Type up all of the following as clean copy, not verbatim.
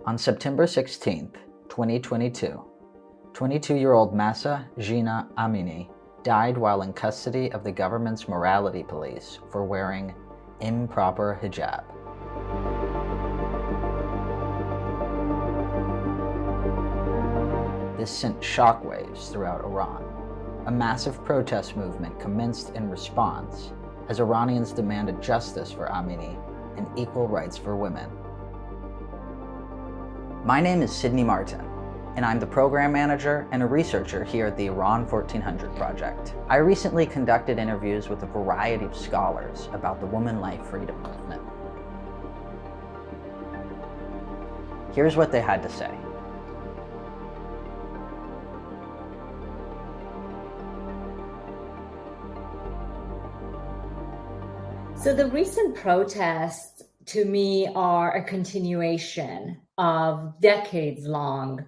On September 16, 2022, 22-year-old Mahsa Jina Amini died while in custody of the government's morality police for wearing improper hijab. This sent shockwaves throughout Iran. A massive protest movement commenced in response as Iranians demanded justice for Amini and equal rights for women. My name is Sydney Martin, and I'm the program manager and a researcher here at the Iran 1400 Project. I recently conducted interviews with a variety of scholars about the woman life freedom movement. Here's what they had to say. So the recent protests, to me, are a continuation of decades-long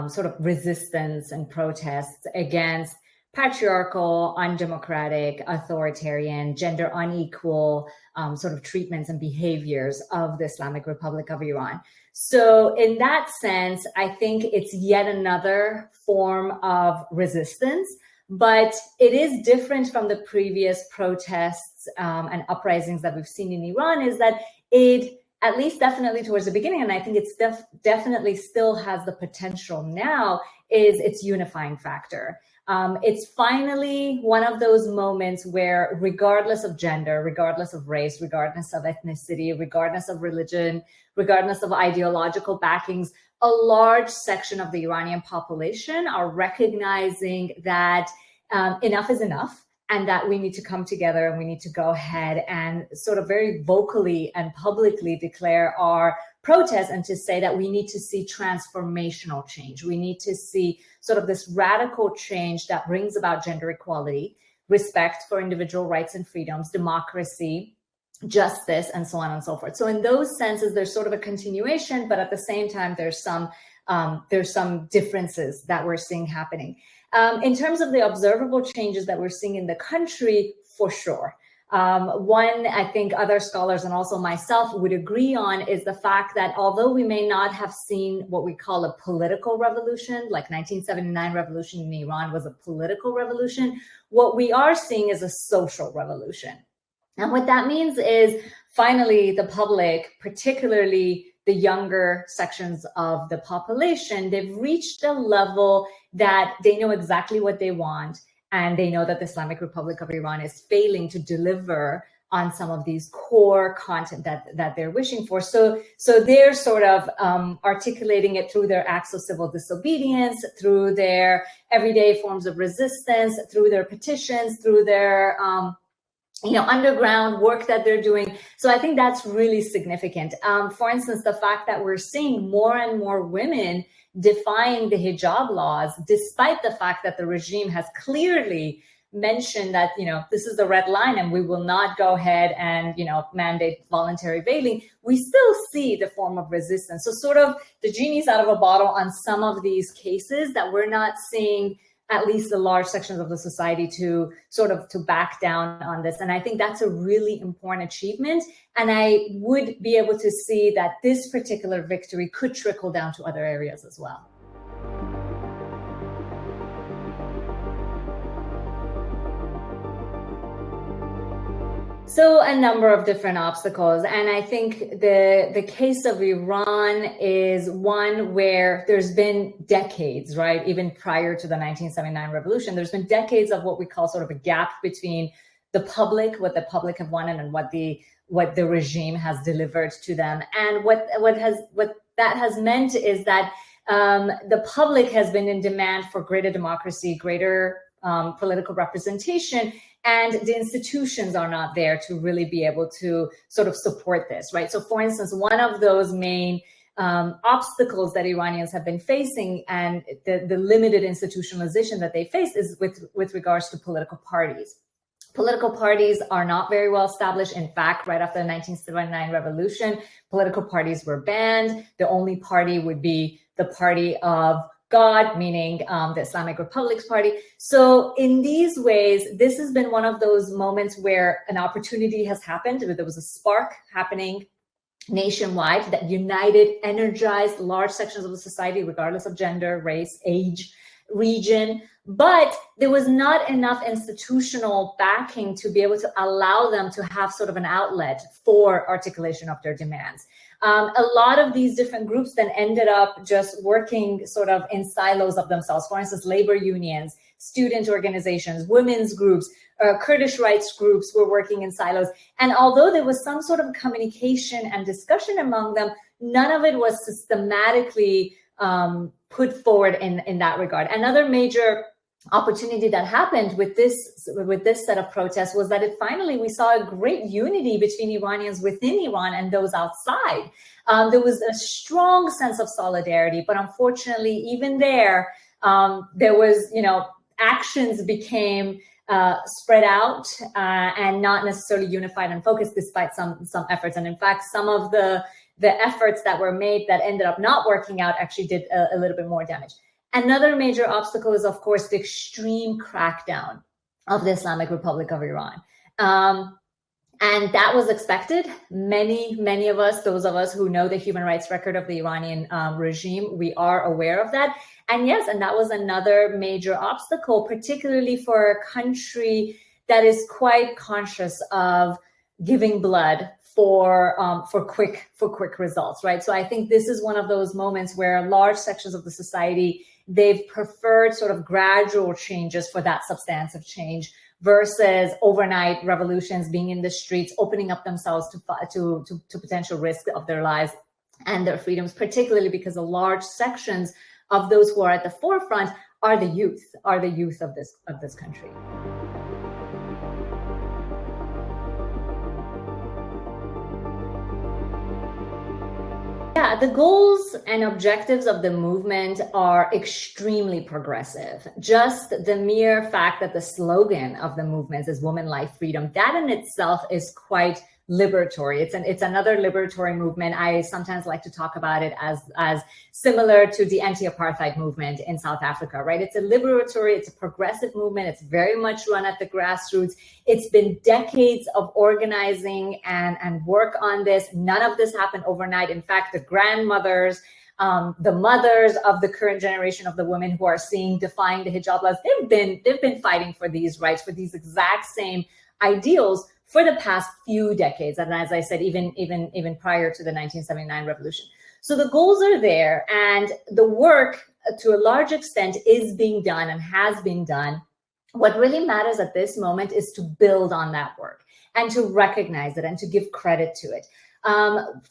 sort of resistance and protests against patriarchal, undemocratic, authoritarian, gender unequal sort of treatments and behaviors of the Islamic Republic of Iran. So in that sense, I think it's yet another form of resistance, but it is different from the previous protests and uprisings that we've seen in Iran, is that it, at least definitely towards the beginning, and I think it's definitely still has the potential now, is its unifying factor. It's finally one of those moments where, regardless of gender, regardless of race, regardless of ethnicity, regardless of religion, regardless of ideological backings, a large section of the Iranian population are recognizing that enough is enough, and that we need to come together and we need to go ahead and sort of very vocally and publicly declare our protest and to say that we need to see transformational change. We need to see sort of this radical change that brings about gender equality, respect for individual rights and freedoms, democracy, justice, and so on and so forth. So in those senses, there's sort of a continuation, but at the same time, there's some differences that we're seeing happening. In terms of the observable changes that we're seeing in the country, for sure. One, I think other scholars and also myself would agree on, is the fact that although we may not have seen what we call a political revolution, like 1979 revolution in Iran was a political revolution, what we are seeing is a social revolution. And what that means is finally the public, particularly the younger sections of the population, they've reached a level that they know exactly what they want, and they know that the Islamic Republic of Iran is failing to deliver on some of these core content that they're wishing for. So they're sort of articulating it through their acts of civil disobedience, through their everyday forms of resistance, through their petitions, through their underground work that they're doing. So I think that's really significant. For instance, the fact that we're seeing more and more women defying the hijab laws, despite the fact that the regime has clearly mentioned that, this is the red line and we will not go ahead and, mandate voluntary veiling, we still see the form of resistance. So sort of the genie's out of a bottle on some of these cases that we're not seeing at least the large sections of the society to back down on this. And I think that's a really important achievement. And I would be able to see that this particular victory could trickle down to other areas as well. So a number of different obstacles. And I think the case of Iran is one where there's been decades, right? Even prior to the 1979 revolution, there's been decades of what we call sort of a gap between the public, what the public have wanted, and what the regime has delivered to them. And what that has meant is that the public has been in demand for greater democracy, greater political representation, and the institutions are not there to really be able to sort of support this, right? So for instance, one of those main obstacles that Iranians have been facing and the limited institutionalization that they face is with regards to political parties. Political parties are not very well established. In fact, right after the 1979 revolution, political parties were banned. The only party would be the party of God, meaning the Islamic Republic's party. So in these ways, this has been one of those moments where an opportunity has happened. There was a spark happening nationwide that united, energized large sections of the society, regardless of gender, race, age, region. But there was not enough institutional backing to be able to allow them to have sort of an outlet for articulation of their demands. A lot of these different groups then ended up just working sort of in silos of themselves. For instance, labor unions, student organizations, women's groups, Kurdish rights groups were working in silos. And although there was some sort of communication and discussion among them, none of it was systematically put forward in that regard. Another major opportunity that happened with this set of protests was that we saw a great unity between Iranians within Iran and those outside. There was a strong sense of solidarity, but unfortunately, even there was, actions became spread out and not necessarily unified and focused, despite some efforts. And in fact, some of the efforts that were made that ended up not working out actually did a little bit more damage. Another major obstacle is, of course, the extreme crackdown of the Islamic Republic of Iran. And that was expected. Many of us, those of us who know the human rights record of the Iranian regime, we are aware of that. And yes, and that was another major obstacle, particularly for a country that is quite conscious of giving blood for quick results, right? So I think this is one of those moments where large sections of the society, they've preferred sort of gradual changes for that substantive change versus overnight revolutions, being in the streets, opening up themselves to potential risk of their lives and their freedoms, particularly because a large sections of those who are at the forefront are the youth of this country. Yeah, the goals and objectives of the movement are extremely progressive. Just the mere fact that the slogan of the movement is woman, life, freedom, that in itself is quite liberatory. It's another liberatory movement. I sometimes like to talk about it as similar to the anti-apartheid movement in South Africa, right? It's a liberatory, it's a progressive movement. It's very much run at the grassroots. It's been decades of organizing and work on this. None of this happened overnight. In fact, the grandmothers, the mothers of the current generation of the women who are defying the hijab laws, they've been fighting for these rights, for these exact same ideals for the past few decades. And as I said, even prior to the 1979 revolution. So the goals are there, and the work to a large extent is being done and has been done. What really matters at this moment is to build on that work and to recognize it and to give credit to it.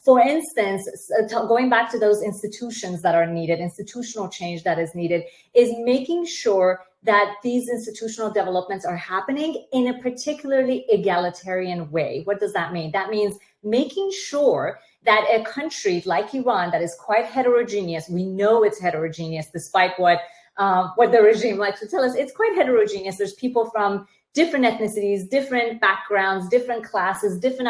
For instance, going back to those institutions that are needed, institutional change that is needed, is making sure that these institutional developments are happening in a particularly egalitarian way. What does that mean? That means making sure that a country like Iran, that is quite heterogeneous, we know it's heterogeneous despite what the regime likes to tell us, it's quite heterogeneous. There's people from different ethnicities, different backgrounds, different classes, different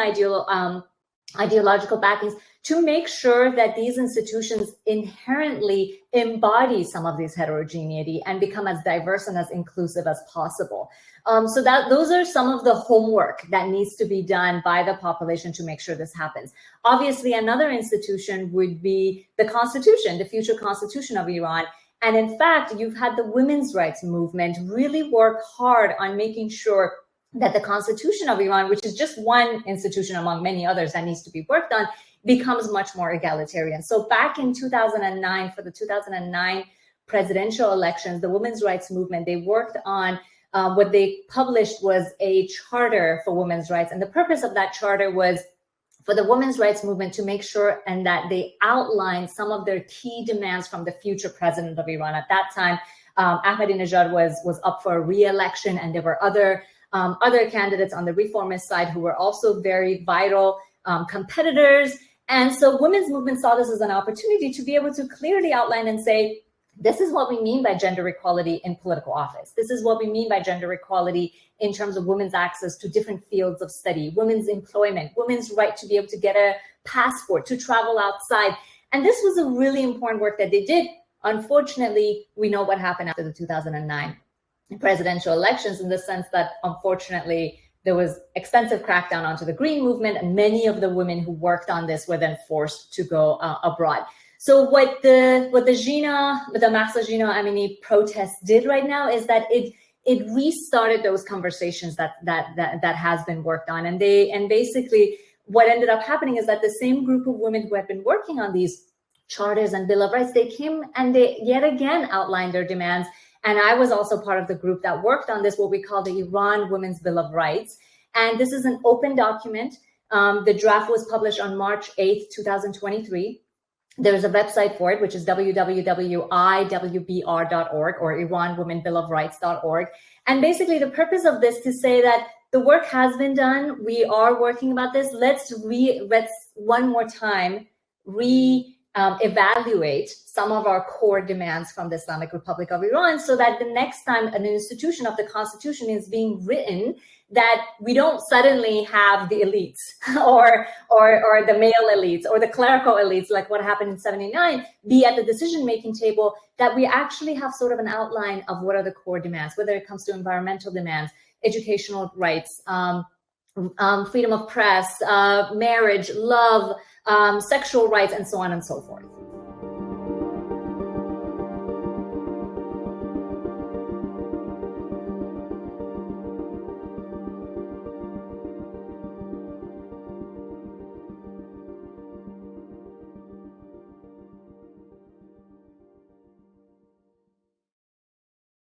ideological backings, to make sure that these institutions inherently embody some of this heterogeneity and become as diverse and as inclusive as possible. So those are some of the homework that needs to be done by the population to make sure this happens. Obviously, another institution would be the Constitution, the future Constitution of Iran. And in fact, you've had the women's rights movement really work hard on making sure that the Constitution of Iran, which is just one institution among many others that needs to be worked on, becomes much more egalitarian. So back in 2009, for the 2009 presidential elections, the women's rights movement, they worked on what they published was a charter for women's rights. And the purpose of that charter was for the women's rights movement to make sure and that they outlined some of their key demands from the future president of Iran. At that time, Ahmadinejad was up for a re-election, and there were other candidates on the reformist side who were also very vital competitors. And so women's movement saw this as an opportunity to be able to clearly outline and say, this is what we mean by gender equality in political office. This is what we mean by gender equality in terms of women's access to different fields of study, women's employment, women's right to be able to get a passport, to travel outside. And this was a really important work that they did. Unfortunately, we know what happened after the 2009 presidential elections, in the sense that, unfortunately, there was extensive crackdown onto the Green Movement, and many of the women who worked on this were then forced to go abroad. So what the Mahsa Jina Amini protest did right now is that it restarted those conversations that has been worked on, and basically what ended up happening is that the same group of women who had been working on these charters and Bill of Rights, they came and they yet again outlined their demands. And I was also part of the group that worked on this, what we call the Iran Women's Bill of Rights. And this is an open document. The draft was published on March 8th, 2023. There's a website for it, which is www.iwbr.org or IranWomenBillOfRights.org. And basically the purpose of this to say that the work has been done. We are working about this. Let's one more time evaluate some of our core demands from the Islamic Republic of Iran, so that the next time an institution of the Constitution is being written, that we don't suddenly have the elites or the male elites or the clerical elites, like what happened in 79, be at the decision-making table, that we actually have sort of an outline of what are the core demands, whether it comes to environmental demands, educational rights, freedom of press, marriage, love, sexual rights, and so on and so forth.